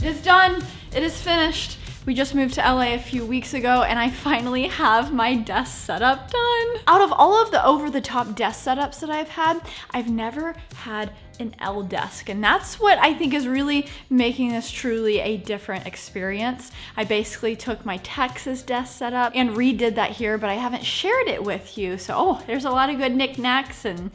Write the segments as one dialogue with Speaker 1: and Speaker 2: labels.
Speaker 1: It is done. It is finished. We just moved to LA a few weeks ago and I finally have my desk setup done. Out of all of the over-the-top desk setups that I've had, I've never had an L desk, and that's what I think is really making this truly a different experience. I basically took my Texas desk setup and redid that here, but I haven't shared it with you. So, there's a lot of good knickknacks and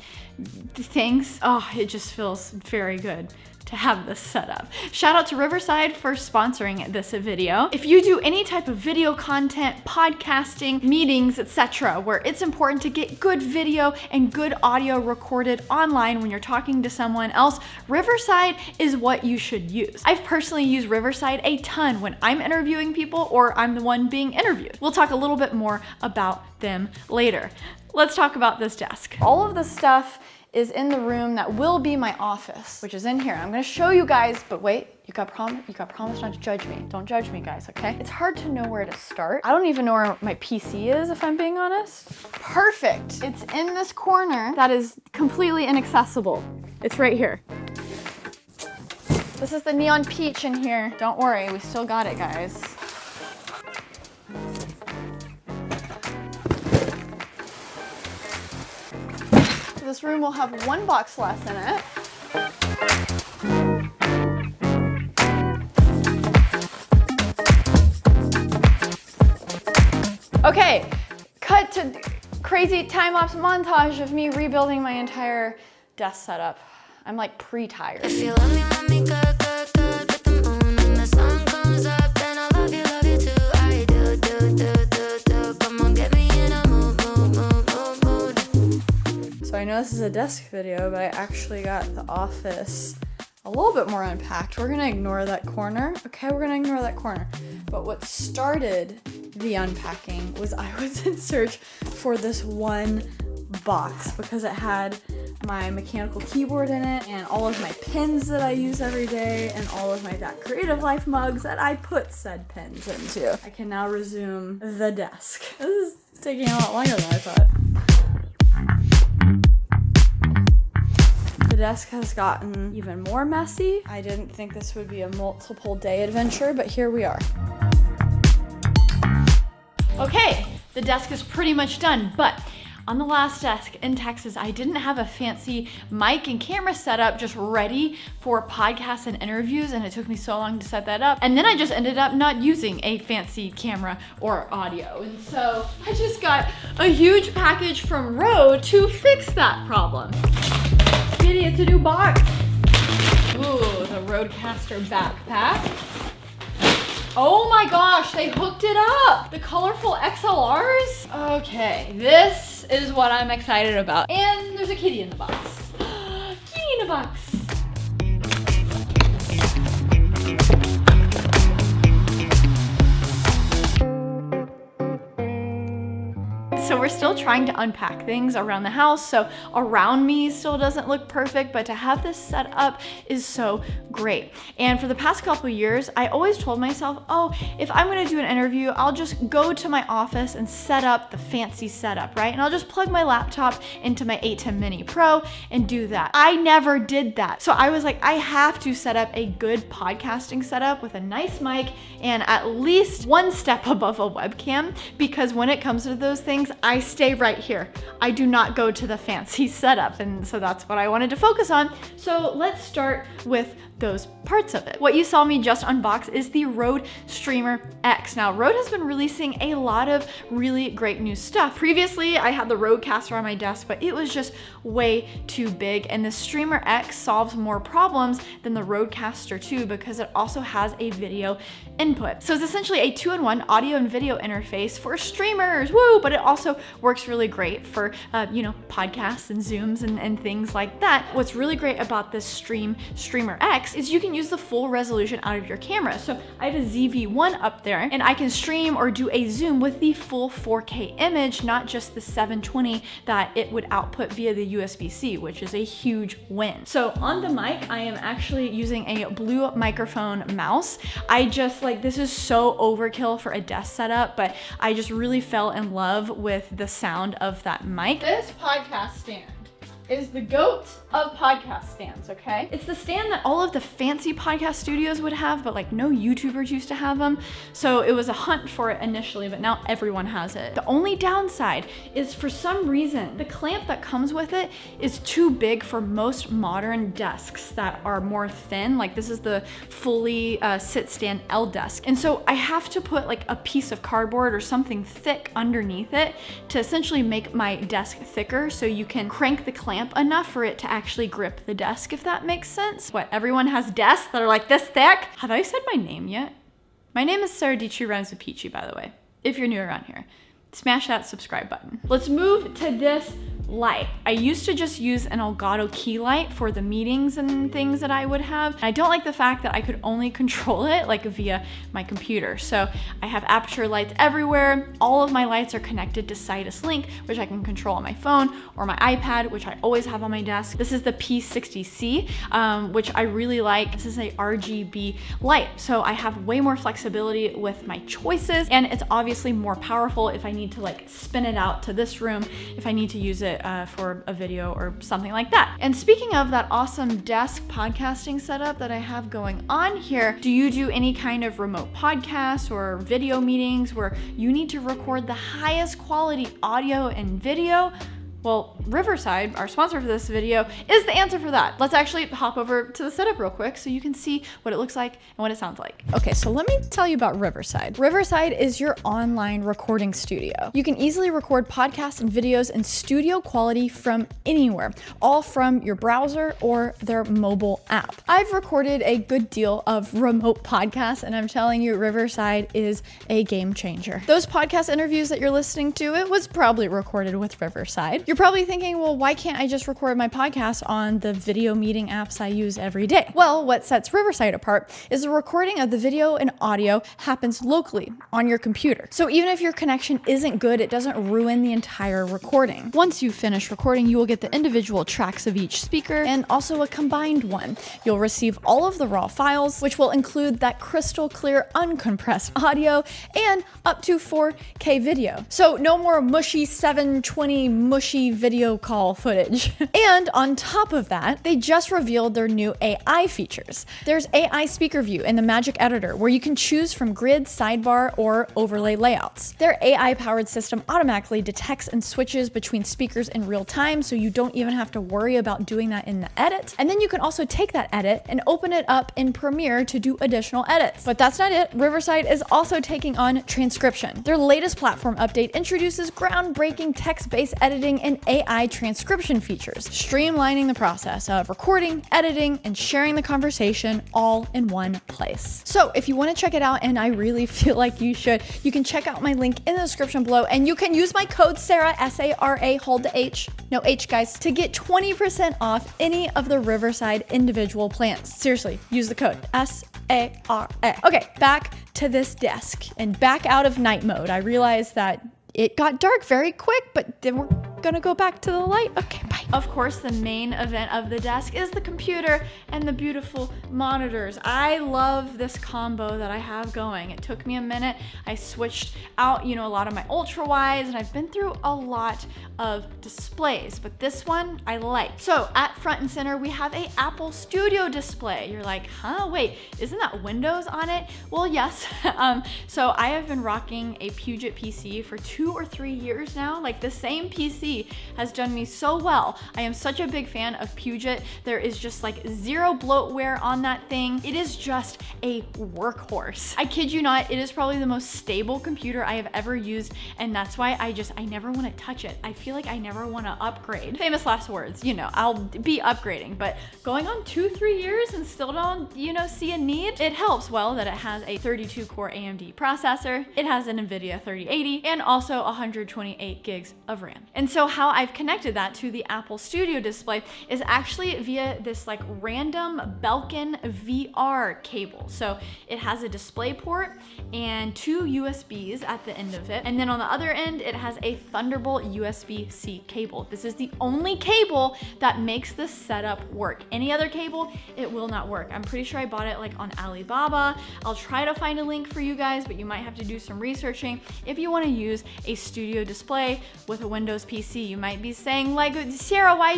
Speaker 1: things. Oh, it just feels very good to have this set up. Shout out to Riverside for sponsoring this video. If you do any type of video content, podcasting, meetings, etc., where it's important to get good video and good audio recorded online when you're talking to someone else, Riverside is what you should use. I've personally used Riverside a ton when I'm interviewing people or I'm the one being interviewed. We'll talk a little bit more about them later. Let's talk about this desk. All of the stuff is in the room that will be my office, which is in here. I'm gonna show you guys, but wait, you got promise not to judge me. Don't judge me, guys, okay? It's hard to know where to start. I don't even know where my PC is, if I'm being honest. Perfect. It's in this corner that is completely inaccessible. It's right here. This is the neon peach in here. Don't worry, we still got it, guys. This room will have one box less in it. Okay, cut to crazy time-lapse montage of me rebuilding my entire desk setup. I'm like pre-tired.
Speaker 2: If you love me, good, good, good with the moon and the sun comes up, then I love you too. I do. Come on, get me in a mood.
Speaker 1: So I know this is a desk video, but I actually got the office a little bit more unpacked. We're gonna ignore that corner. Okay, we're gonna ignore that corner. But what started the unpacking was I was in search for this one box because it had my mechanical keyboard in it and all of my pins that I use every day and all of my That Creative Life mugs that I put said pins into. I can now resume the desk. This is taking a lot longer than I thought. The desk has gotten even more messy. I didn't think this would be a multiple day adventure, but here we are. Okay, the desk is pretty much done, but on the last desk in Texas, I didn't have a fancy mic and camera setup just ready for podcasts and interviews, and it took me so long to set that up. And then I just ended up not using a fancy camera or audio. And so I just got a huge package from Rode to fix that problem. Kitty, it's a new box. Ooh, the Rodecaster backpack. Oh my gosh, they hooked it up. The colorful XLRs. Okay, this is what I'm excited about. And there's a kitty in the box. Kitty in the box. So we're still trying to unpack things around the house, so around me still doesn't look perfect, but to have this set up is so great. And for the past couple years, I always told myself, oh, if I'm gonna do an interview, I'll just go to my office and set up the fancy setup, right? And I'll just plug my laptop into my 810 Mini Pro and do that. I never did that. So I was like, I have to set up a good podcasting setup with a nice mic and at least one step above a webcam, because when it comes to those things, I stay right here. I do not go to the fancy setup, and so that's what I wanted to focus on. So let's start with those parts of it. What you saw me just unbox is the Rode Streamer X. Now, Rode has been releasing a lot of really great new stuff. Previously, I had the Rodecaster on my desk, but it was just way too big, and the Streamer X solves more problems than the Rodecaster 2 because it also has a video input. So it's essentially a 2-in-1 audio and video interface for streamers, woo, but it also works really great for, podcasts and Zooms and things like that. What's really great about this Streamer X is you can use the full resolution out of your camera. So I have a ZV-1 up there and I can stream or do a Zoom with the full 4K image, not just the 720 that it would output via the USB-C, which is a huge win. So on the mic, I am actually using a blue microphone mouse. This is so overkill for a desk setup, but I just really fell in love with the sound of that mic. This podcast stand is the GOAT of podcast stands, okay? It's the stand that all of the fancy podcast studios would have, but like no YouTubers used to have them. So it was a hunt for it initially, but now everyone has it. The only downside is for some reason, the clamp that comes with it is too big for most modern desks that are more thin. Like this is the fully sit stand L desk. And so I have to put like a piece of cardboard or something thick underneath it to essentially make my desk thicker so you can crank the clamp enough for it to actually grip the desk, if that makes sense. What, everyone has desks that are like this thick? Have I said my name yet? My name is Sara Dietschy, rhymes with Peachy, by the way, if you're new around here. Smash that subscribe button. Let's move to this light. I used to just use an Elgato key light for the meetings and things that I would have. I don't like the fact that I could only control it like via my computer. So I have aperture lights everywhere. All of my lights are connected to Sidus Link, which I can control on my phone or my iPad, which I always have on my desk. This is the P60C, which I really like. This is a RGB light. So I have way more flexibility with my choices, and it's obviously more powerful if I need to like spin it out to this room, if I need to use it for a video or something like that. And speaking of that awesome desk podcasting setup that I have going on here, do you do any kind of remote podcasts or video meetings where you need to record the highest quality audio and video? Well, Riverside, our sponsor for this video, is the answer for that. Let's actually hop over to the setup real quick so you can see what it looks like and what it sounds like. Okay, so let me tell you about Riverside. Riverside is your online recording studio. You can easily record podcasts and videos in studio quality from anywhere, all from your browser or their mobile app. I've recorded a good deal of remote podcasts, and I'm telling you, Riverside is a game changer. Those podcast interviews that you're listening to, it was probably recorded with Riverside. You're probably thinking, well, why can't I just record my podcast on the video meeting apps I use every day? Well, what sets Riverside apart is the recording of the video and audio happens locally on your computer. So even if your connection isn't good, it doesn't ruin the entire recording. Once you finish recording, you will get the individual tracks of each speaker and also a combined one. You'll receive all of the raw files, which will include that crystal clear, uncompressed audio and up to 4K video. So no more mushy 720 mushy video call footage. And on top of that, they just revealed their new AI features. There's AI speaker view in the Magic Editor, where you can choose from grid, sidebar, or overlay layouts. Their AI-powered system automatically detects and switches between speakers in real time, so you don't even have to worry about doing that in the edit. And then you can also take that edit and open it up in Premiere to do additional edits. But that's not it. Riverside is also taking on transcription. Their latest platform update introduces groundbreaking text-based editing and AI transcription features, streamlining the process of recording, editing, and sharing the conversation all in one place. So if you want to check it out, and I really feel like you should, you can check out my link in the description below, and you can use my code Sara, S-A-R-A, hold the H, no H guys, to get 20% off any of the Riverside individual plans. Seriously, use the code S-A-R-A. Okay, back to this desk and back out of night mode. I realized that it got dark very quick, but then we're gonna go back to the light. Okay, bye. Of course, the main event of the desk is the computer and the beautiful monitors. I love this combo that I have going. It took me a minute. I switched out, a lot of my ultra wides, and I've been through a lot of displays, but this one I like. So at front and center, we have a Apple Studio display. You're like, huh, wait, isn't that Windows on it? Well, yes. So I have been rocking a Puget PC for 2 or 3 years now. Like, the same PC has done me so well. I am such a big fan of Puget. There is just like zero bloatware on that thing. It is just a workhorse. I kid you not, it is probably the most stable computer I have ever used, and that's why I never want to touch it. I feel like I never want to upgrade. Famous last words, I'll be upgrading, but going on 2-3 years and still don't, see a need, it helps well that it has a 32 core AMD processor. It has an NVIDIA 3080 and also 128 gigs of RAM. And so how I've connected that to the Apple Studio display is actually via this like random Belkin VR cable. So it has a display port and 2 USBs at the end of it. And then on the other end, it has a Thunderbolt USB-C cable. This is the only cable that makes this setup work. Any other cable, it will not work. I'm pretty sure I bought it like on Alibaba. I'll try to find a link for you guys, but you might have to do some researching if you want to use a studio display with a Windows PC. You might be saying like, Sara, Sara, why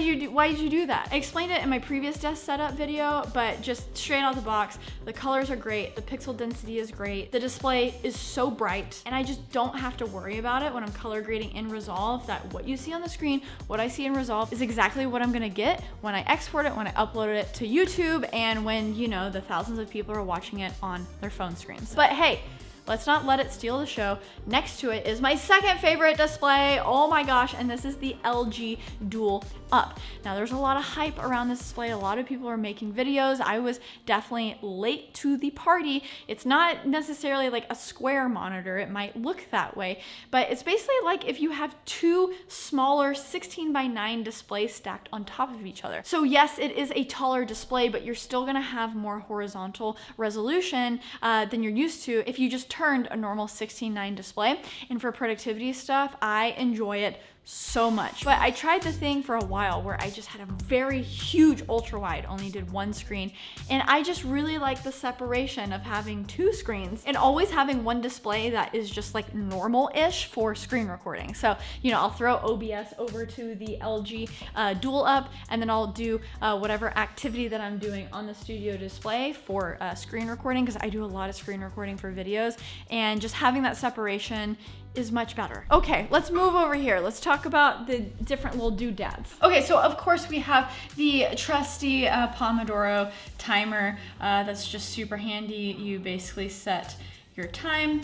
Speaker 1: did you do that? I explained it in my previous desk setup video, but just straight out the box, the colors are great, the pixel density is great, the display is so bright, and I just don't have to worry about it when I'm color grading in Resolve, that what you see on the screen, what I see in Resolve is exactly what I'm gonna get when I export it, when I upload it to YouTube, and when, you know, the thousands of people are watching it on their phone screens. But hey, let's not let it steal the show. Next to it is my second favorite display. Oh my gosh, and this is the LG Dual Up. Now there's a lot of hype around this display. A lot of people are making videos. I was definitely late to the party. It's not necessarily like a square monitor. It might look that way, but it's basically like if you have two smaller 16:9 displays stacked on top of each other. So yes, it is a taller display, but you're still gonna have more horizontal resolution than you're used to if you just turned a normal 16:9 display. And for productivity stuff, I enjoy it so much. But I tried the thing for a while where I just had a very huge ultra wide, only did one screen, and I just really like the separation of having two screens and always having one display that is just like normal-ish for screen recording. So, you know, I'll throw OBS over to the LG Dual Up, and then I'll do whatever activity that I'm doing on the studio display for screen recording, because I do a lot of screen recording for videos, and just having that separation is much better. Okay, let's move over here. Let's talk about the different little doodads. Okay, so of course we have the trusty Pomodoro timer. That's just super handy. You basically set your time,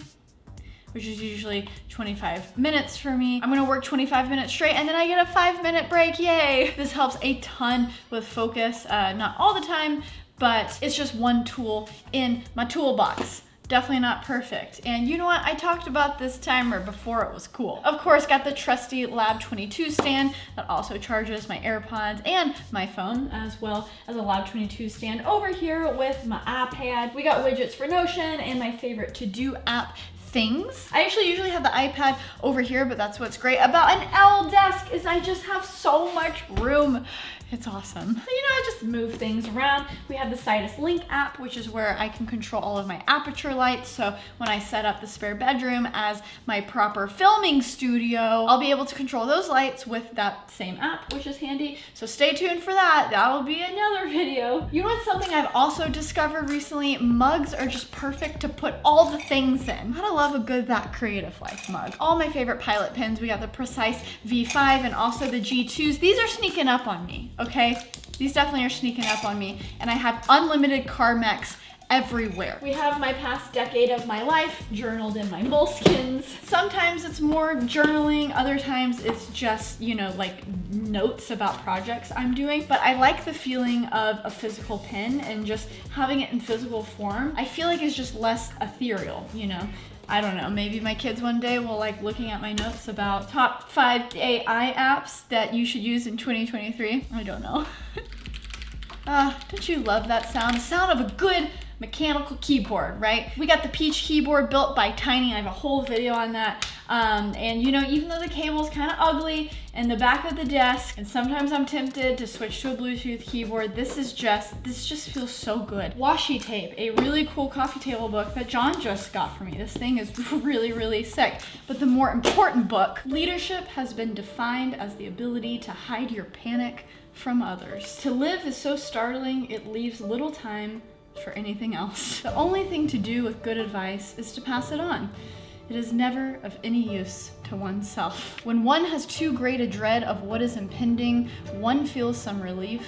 Speaker 1: which is usually 25 minutes for me. I'm gonna work 25 minutes straight and then I get a 5-minute break, yay! This helps a ton with focus, not all the time, but it's just one tool in my toolbox. Definitely not perfect. And you know what? I talked about this timer before it was cool. Of course, got the trusty Lab 22 stand that also charges my AirPods and my phone, as well as a Lab 22 stand over here with my iPad. We got widgets for Notion and my favorite to-do app, Things. I actually usually have the iPad over here, but that's what's great about an L desk is I just have so much room. It's awesome. So, you know, I just move things around. We have the Sidus Link app, which is where I can control all of my aperture lights. So when I set up the spare bedroom as my proper filming studio, I'll be able to control those lights with that same app, which is handy. So stay tuned for that. That will be another video. You know what's something I've also discovered recently? Mugs are just perfect to put all the things in. Gotta love a good That Creative Life mug. All my favorite Pilot pins. We got the Precise V5 and also the G2s. These are sneaking up on me. Okay, these definitely are sneaking up on me, and I have unlimited Carmex everywhere. We have my past decade of my life journaled in my moleskins. Sometimes it's more journaling, other times it's just, you know, like notes about projects I'm doing, but I like the feeling of a physical pen and just having it in physical form. I feel like it's just less ethereal, you know? I don't know, maybe my kids one day will like looking at my notes about top 5 AI apps that you should use in 2023. I don't know. Don't you love that sound? The sound of a good mechanical keyboard, right? We got the Peach keyboard built by Tiny. I have a whole video on that. And you know, even though the cable's kind of ugly in the back of the desk, and sometimes I'm tempted to switch to a Bluetooth keyboard, this just feels so good. Washi Tape, a really cool coffee table book that John just got for me. This thing is really, really sick. But the more important book, Leadership has been defined as the ability to hide your panic from others. To live is so startling, it leaves little time for anything else. The only thing to do with good advice is to pass it on. It is never of any use to oneself. When one has too great a dread of what is impending, one feels some relief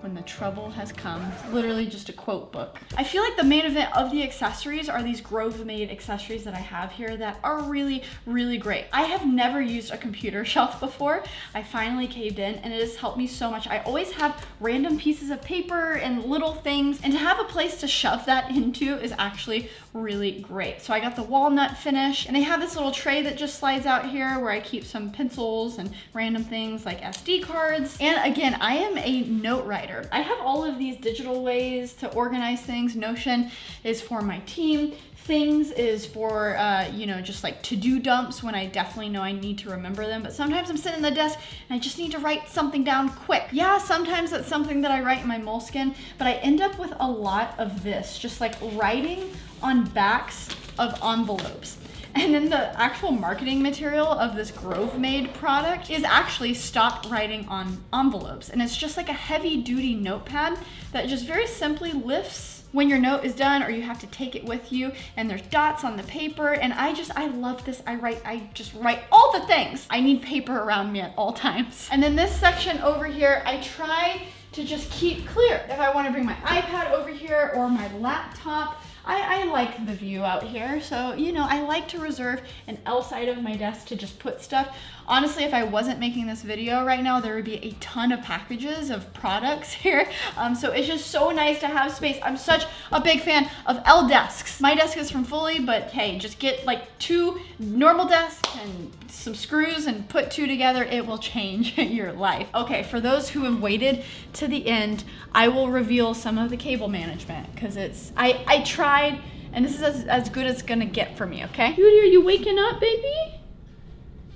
Speaker 1: when the trouble has come. Literally just a quote book. I feel like the main event of the accessories are these Grove-made accessories that I have here that are really, really great. I have never used a computer shelf before. I finally caved in and it has helped me so much. I always have random pieces of paper and little things, and to have a place to shove that into is actually really great. So I got the walnut finish, and they have this little tray that just slides out here where I keep some pencils and random things like SD cards. And again, I am a note writer. I have all of these digital ways to organize things. Notion is for my team. Things is for, you know, just like to-do dumps when I definitely know I need to remember them. But sometimes I'm sitting at the desk and I just need to write something down quick. Yeah, sometimes that's something that I write in my moleskin, but I end up with a lot of this, just like writing on backs of envelopes. And then the actual marketing material of this Grove Made product is actually stop writing on envelopes. And it's just like a heavy duty notepad that just very simply lifts when your note is done or you have to take it with you, and there's dots on the paper. And I love this. I just write all the things. I need paper around me at all times. And then this section over here, I try to just keep clear. If I want to bring my iPad over here or my laptop, I like the view out here. So, you know, I like to reserve an L side of my desk to just put stuff. Honestly, if I wasn't making this video right now, there would be a ton of packages of products here. So it's just so nice to have space. I'm such a big fan of L desks. My desk is from Fully, but hey, just get like 2 normal desks and some screws and put 2 together. It will change your life. Okay, for those who have waited to the end, I will reveal some of the cable management because I tried, and this is as good as it's gonna get for me, okay? Judy, are you waking up, baby?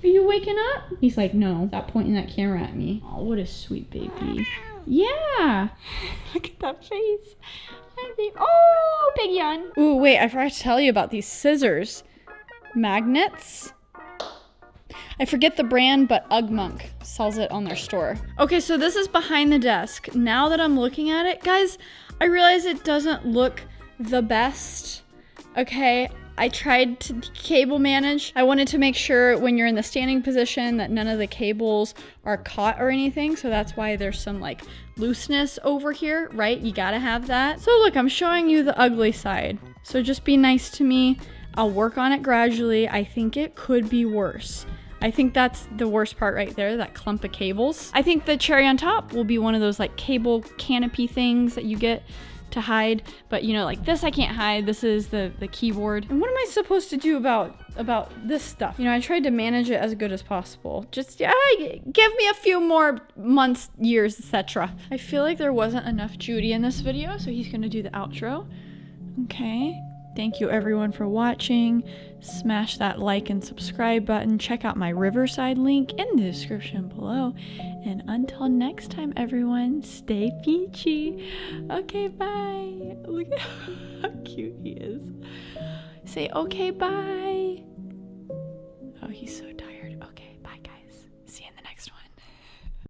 Speaker 1: Are you waking up? He's like, no, stop pointing that camera at me. Oh, what a sweet baby. Yeah. Look at that face. Oh, big yawn. Ooh, wait, I forgot to tell you about these scissors. Magnets. I forget the brand, but Ugmonk sells it on their store. Okay, so this is behind the desk. Now that I'm looking at it, guys, I realize it doesn't look the best. Okay, I tried to cable manage. I wanted to make sure when you're in the standing position that none of the cables are caught or anything. So that's why there's some like looseness over here, right? You gotta have that. So look, I'm showing you the ugly side. So just be nice to me. I'll work on it gradually. I think it could be worse. I think that's the worst part right there, that clump of cables. I think the cherry on top will be one of those like cable canopy things that you get to hide, but you know, like this I can't hide. This is the keyboard. And what am I supposed to do about this stuff? You know, I tried to manage it as good as possible. Just give me a few more months, years, etc. I feel like there wasn't enough Judy in this video, so he's gonna do the outro. Okay. Thank you everyone for watching. Smash that like and subscribe button. Check out my Riverside link in the description below. And until next time, everyone, stay peachy. Okay, bye. Look at how cute he is. Say okay, bye. Oh, he's so